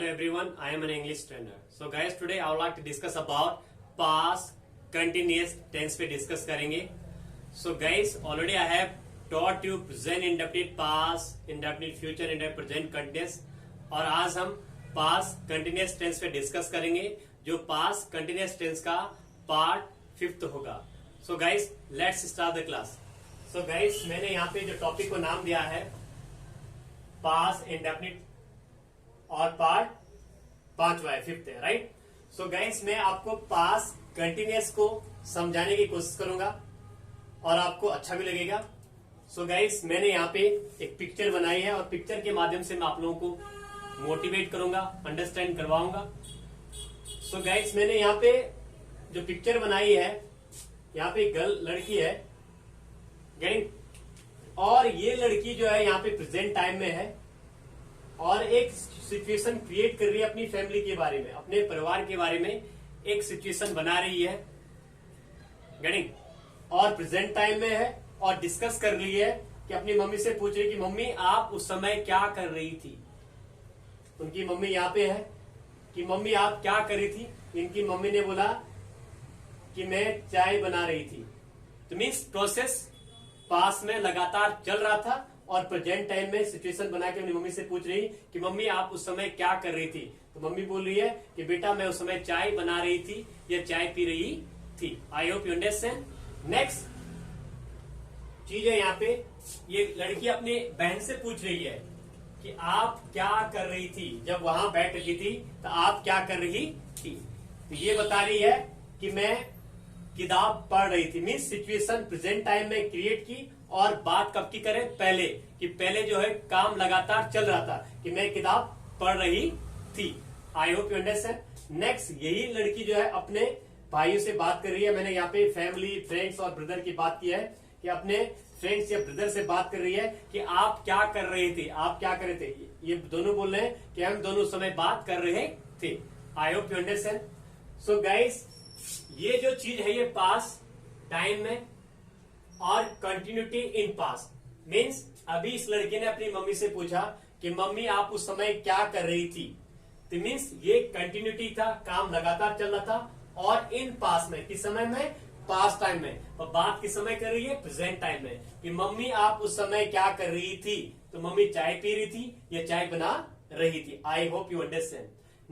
Hello everyone, I am an English trainer. So guys, today I would like to discuss about past continuous tense पे discuss करेंगे. So guys, already I have taught you present indefinite, past indefinite, future indefinite, present continuous. और आज हम past continuous tense पे discuss करेंगे, जो past continuous tense का part 5th होगा. So guys, let's start the class. So guys, मैंने यहाँ पे जो टॉपिक को नाम दिया है past indefinite और पार्ट 5वां है, 5th है, राइट. सो गाइस, मैं आपको पास्ट कंटिन्यूअस को समझाने की कोशिश करूंगा और आपको अच्छा भी लगेगा. सो गाइस, मैंने यहाँ पे एक पिक्चर बनाई है और पिक्चर के माध्यम से मैं आप लोगों को मोटिवेट करूंगा, अंडरस्टैंड करवाऊंगा. सो गाइस, मैंने यहाँ पे जो पिक्चर बनाई है, यहाँ पे लड़की है, गेटिंग, और ये लड़की जो है यहाँ पे प्रेजेंट टाइम में है और एक सिचुएशन क्रिएट कर रही है अपनी फैमिली के बारे में, अपने परिवार के बारे में एक सिचुएशन बना रही है, गेटिंग, और प्रेजेंट टाइम में है और डिस्कस कर रही है कि अपनी मम्मी से पूछ रही कि मम्मी आप उस समय क्या कर रही थी. उनकी मम्मी यहाँ पे है कि मम्मी आप क्या कर रही थी. इनकी मम्मी ने बोला कि मैं चाय बना रही थी. तो मीन्स प्रोसेस पास में लगातार चल रहा था और प्रेजेंट टाइम में सिचुएशन बना के अपनी मम्मी से पूछ रही कि मम्मी आप उस समय क्या कर रही थी. तो मम्मी बोल रही है कि बेटा मैं उस समय चाय बना रही थी या चाय पी रही थी. आई होप यू अंडरस्टैंड. नेक्स्ट चीज है यहाँ पे, ये लड़की अपनी बहन से पूछ रही है कि आप क्या कर रही थी जब वहां बैठ रही थी, तो आप क्या कर रही थी. तो ये बता रही है कि मैं किताब पढ़ रही थी. मीन्स सिचुएशन प्रेजेंट टाइम में क्रिएट की और बात कब की करें, पहले, कि पहले जो है काम लगातार चल रहा था कि मैं किताब पढ़ रही थी. आई होप यू अंडरस्टैंड. नेक्स्ट, यही लड़की जो है अपने भाइयों से बात कर रही है. मैंने यहाँ पे फैमिली, फ्रेंड्स और ब्रदर की बात की है कि अपने फ्रेंड्स या ब्रदर से बात कर रही है कि आप क्या कर रहे थे, आप क्या कर रहे थे. ये दोनों बोल रहे हैं कि हम दोनों समय बात कर रहे थे. आई hope you understand. So guys, ये जो चीज है ये पास टाइम में और कंटिन्यूटी इन पास्ट. मीन्स अभी इस लड़के ने अपनी मम्मी से पूछा कि मम्मी आप उस समय क्या कर रही थी. तो मीन्स ये कंटिन्यूटी था, काम लगातार चल रहा था. और इन पास्ट में, किस समय में, पास्ट टाइम में. और बात किस समय कर रही है, प्रेजेंट टाइम में, कि मम्मी आप उस समय क्या कर रही थी. तो मम्मी चाय पी रही थी या चाय बना रही थी. आई hope you understand.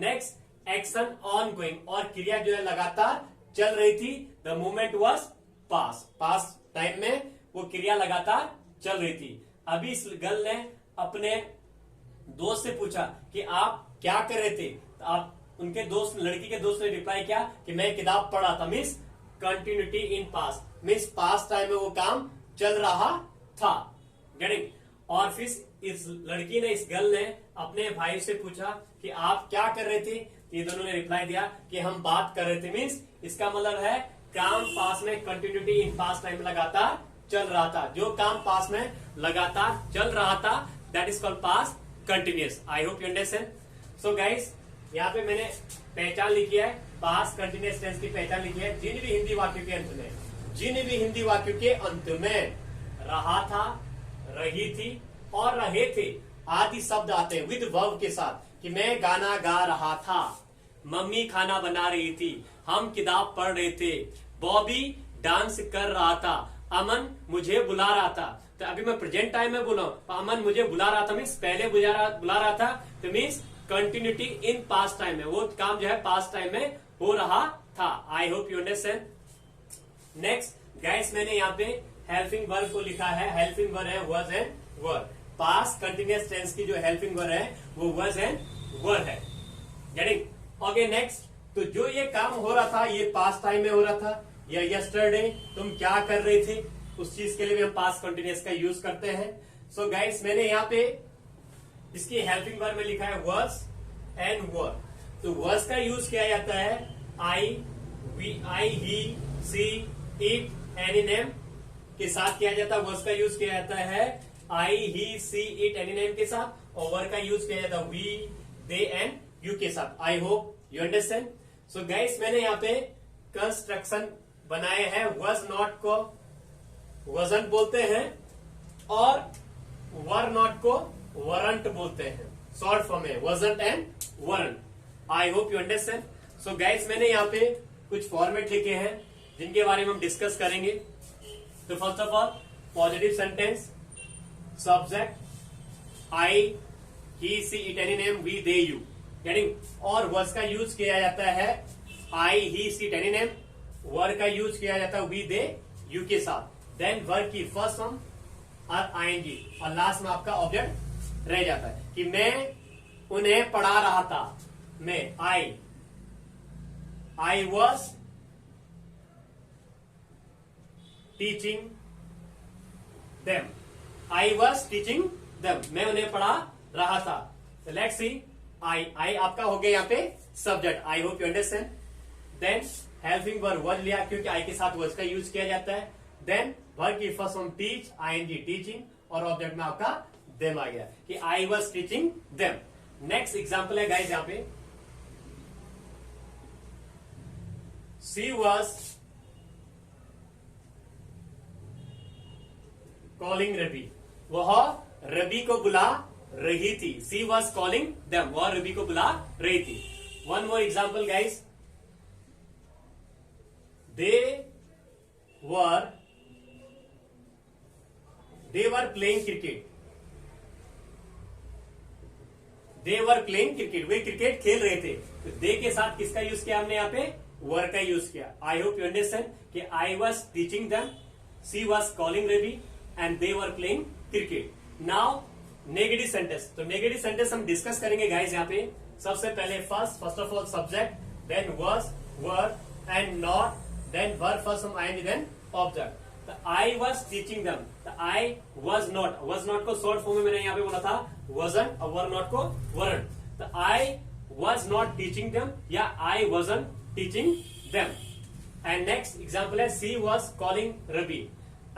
Next, action on going, और क्रिया जो है लगातार चल रही थी. The movement was past. Past time में वो क्रिया लगातार चल रही थी. अभी इस गर्ल ने अपने दोस्त से पूछा कि आप क्या कर रहे थे. तो आप उनके दोस्त, लड़की के दोस्त ने रिप्लाई किया कि मैं किताब पढ़ रहा था. Means continuity in past. Means past time में वो काम चल रहा था. गेटिंग. और फिर इस लड़की ने, इस गर्ल ने अपने भाई से पूछा कि आप क्या कर रहे थे. ये दोनों ने रिप्लाई दिया कि हम बात कर रहे थे. मीन्स इसका मतलब है काम पास में, कंटिन्यूटी इन पास्ट टाइम लगातार चल रहा था. जो काम पास में लगातार चल रहा था, that is called past continuous. I hope you understand. So guys, यहाँ पे मैंने पहचान लिखी है, पास्ट कंटिन्यूअस टेंस की पहचान लिखी है. जिन भी हिंदी वाक्यों के अंत में, जिन भी हिंदी वाक्यों के अंत में रहा था, रही थी और रहे थे आदि शब्द आते हैं विद वर्ब के साथ, कि मैं गाना गा रहा था, मम्मी खाना बना रही थी, हम किताब पढ़ रहे थे, बॉबी डांस कर रहा था, अमन मुझे बुला रहा था. तो अभी मैं प्रेजेंट टाइम में बोला हूं, अमन मुझे बुला रहा था मीन्स पहले बुला रहा था. तो means continuity in past time में, वो काम जो है पास्ट टाइम में हो रहा था. I hope you understand. Next guys, मैंने यहाँ पे हेल्पिंग वर्ब को लिखा है. हेल्पिंग वर्ब है was and were. Past continuous tense की जो हेल्पिंग वर्ब है वो वाज एंड वर है. गेटिंग. Okay, next. तो जो ये काम हो रहा था ये पास्ट टाइम में हो रहा था, या यस्टरडे तुम क्या कर रहे थे, उस चीज के लिए भी हम पास्ट कंटिन्यूअस का यूज करते हैं. सो गाइस, मैंने यहाँ पे इसकी हेल्पिंग वर्ब में लिखा है वर्स एंड वर. तो वर्स का यूज किया जाता है I, he, she, it, any name के साथ किया जाता है. वर्स का यूज किया जाता है I, he, she, it, any name के साथ. और वर का यूज किया जाता है वी, दे एंड यू के साथ. आई hope you understand. So guys, मैंने यहाँ पे कंस्ट्रक्शन बनाए हैं. वॉज नॉट को वजन बोलते हैं और वर नॉट को वरंट बोलते हैं. शॉर्ट फॉर्म है wasn't and weren't. I hope you understand. So guys मैंने यहाँ पे कुछ फॉर्मेट लिखे हैं जिनके बारे में हम डिस्कस करेंगे. तो first of all positive sentence, subject I, he, she, it, any name, we, they, you. यानी और वर्ड्स का यूज किया जाता है I, he, she, it, any name. Word का यूज किया जाता है वी, दे, यू के साथ. देन वर्ड की फर्स्ट फॉर्म और आईएनजी और लास्ट में आपका ऑब्जेक्ट रह जाता है कि मैं उन्हें पढ़ा रहा था. मैं आई was teaching them. I was teaching them, मैं उन्हें पढ़ा रहा था. Let's see. आई आपका हो गया यहाँ पे subject. I hope you understand. Then helping verb word लिया क्योंकि आई के साथ वर्ड का यूज किया जाता है. देन वर्ब की first form teach, ING teaching और ऑब्जेक्ट में आपका देम आ गया कि I was teaching them. Next example है गाइस यहाँ पे शी वॉज कॉलिंग रवि. वह रवि को बुला रही थी. शी वॉज कॉलिंग देम, वह रवि को बुला रही थी. One more example guys. They were playing cricket. They were playing cricket, way cricket खेल रहे थे. तो दे के साथ किसका यूज किया हमने यहाँ पे? वर का यूज किया. आई होप यू अंडरस्टैंड कि I was teaching them, she was calling Ravi and they were playing cricket. Now negative sentence. तो नेगेटिव सेंटेंस हम डिस्कस करेंगे गाइस यहाँ पे. सबसे पहले first of all subject, then was, were and not, then verb first from ING, then object. I was teaching them. I was not को short form में मैंने यहाँ पे बोला था wasn't और वर नॉट को weren't. तो आई वॉज नॉट टीचिंग दम या I wasn't teaching them. And next example है she was calling Ravi.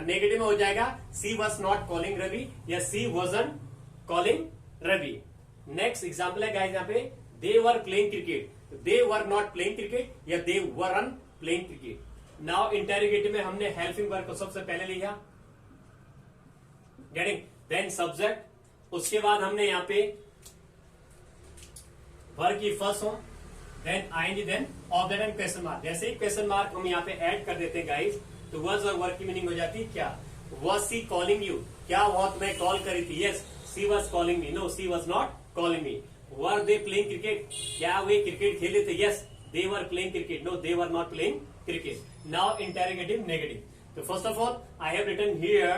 Negative में हो जाएगा she was not calling Ravi या she wasn't calling Ravi. Next example है गाइस यहाँ पे they were playing cricket. They were not playing cricket या they weren't playing cricket. Now interrogative में हमने हेल्पिंग वर्ब को सबसे पहले लिया, गेटिंग, देन सब्जेक्ट. उसके बाद हमने यहाँ पे वर्ब की first form, then ING, then object and question mark. जैसे ही क्वेश्चन मार्क हम यहाँ पे ऐड कर देते हैं गाइस तो वॉज और वर्ब की मीनिंग हो जाती है क्या? वॉज सी कॉलिंग यू, क्या वह तुम्हें कॉल करी थी? Yes, she was calling me. No, she was not calling me. Were they playing cricket, क्या वे क्रिकेट खेले थे? Yes, they were playing cricket. No, they were not playing cricket. Now interrogative negative. So first of all I have written here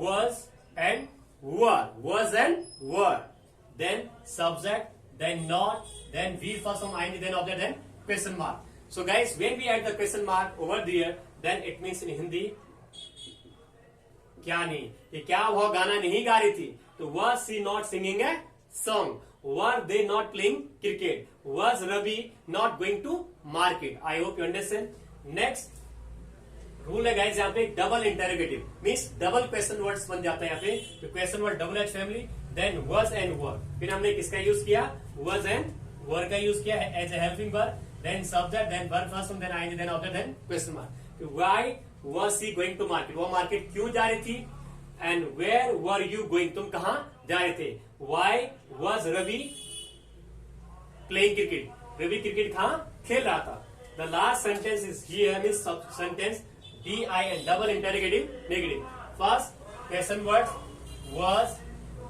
was and was and were, then subject, then not, then we first from ing, then object, then question mark. So guys, when we add the question mark over there, then it means in Hindi क्या नहीं, कि क्या वह गाना नहीं गा रही थी? तो was she not singing a song? Were they not playing cricket? Was Ravi not going to market? I hope you understand. Next rule है गाइस यहाँ पे double interrogative means double question words बन जाता है यहाँ पे. तो question word double H family, then was and were. फिर हमने किसका यूज किया? वॉज एंड वर का यूज किया है as a helping verb, then subject, then verb first, then ING, then object, then question mark. Why was she going to market, वो market क्यों जा रही थी? And where were you going, तुम कहां जा रहे थे? Why was Ravi playing cricket, रवि क्रिकेट कहां खेल रहा था? The last sentence is here means sentence DIN, double interrogative negative. First question words was,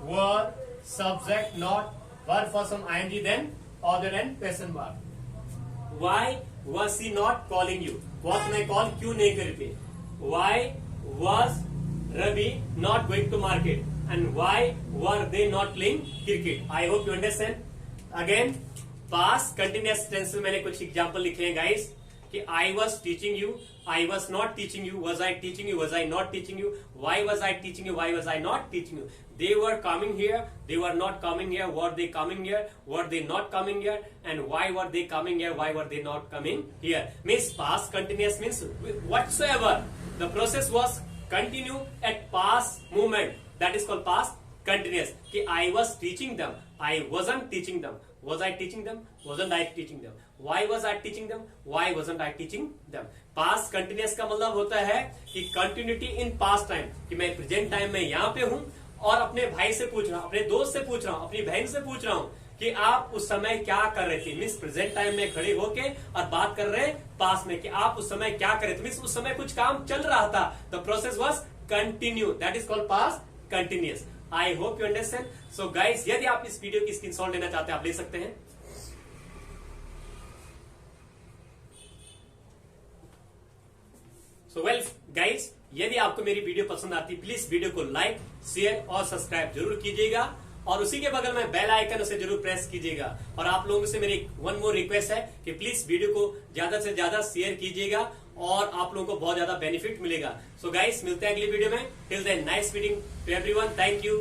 were, subject, not, verb first from ing, then object and question mark. Why was she not calling you? वो तुम्हें call क्यों नहीं कर रही थी? Why was Ravi not going to market? And why were they not playing cricket? I hope you understand. Again past continuous tense में मैंने कुछ एग्जांपल लिखे हैं गाइस कि I was teaching you, I was not teaching you, was I teaching you, was I not teaching you, why was I teaching you, why was I not teaching you, they were coming here, they were not coming here, were they coming here, were they not coming here, and why were they coming here, why were they not coming here. Means past continuous means whatsoever the process was continue at past movement, that is called past continuous. कि I was teaching them, I wasn't teaching them, was I teaching them, wasn't I teaching them, why was I teaching them, why wasn't I teaching them. Past continuous का मतलब होता है कि continuity in past time, कि मैं present time में यहाँ पे हूँ और अपने भाई से पूछ रहा हूं, अपने दोस्त से पूछ रहा हूं, अपनी बहन से पूछ रहा हूं कि आप उस समय क्या कर रहे थे, मीन्स प्रेजेंट टाइम में खड़े होके और बात कर रहे हैं पास में कि आप उस समय क्या कर रहे थे, मीन्स उस समय कुछ काम चल रहा था, the process was continue, that is called past continuous. I hope you understand. So guys, यदि आप इस वीडियो की स्क्रीनशॉट लेना चाहते हैं आप ले सकते हैं। सो वेल गाइस, यदि आपको मेरी वीडियो पसंद आती प्लीज वीडियो को लाइक, शेयर और सब्सक्राइब जरूर कीजिएगा और उसी के बगल में बेल आइकन उसे जरूर प्रेस कीजिएगा। और आप लोगों से मेरी वन मोर रिक्वेस्ट है कि प्लीज वीडियो को ज्यादा से ज्यादा शेयर कीजिएगा और आप लोगों को बहुत ज्यादा बेनिफिट मिलेगा। सो गाइस, मिलते हैं अगली वीडियो में। Till then, nice meeting to everyone. Thank you.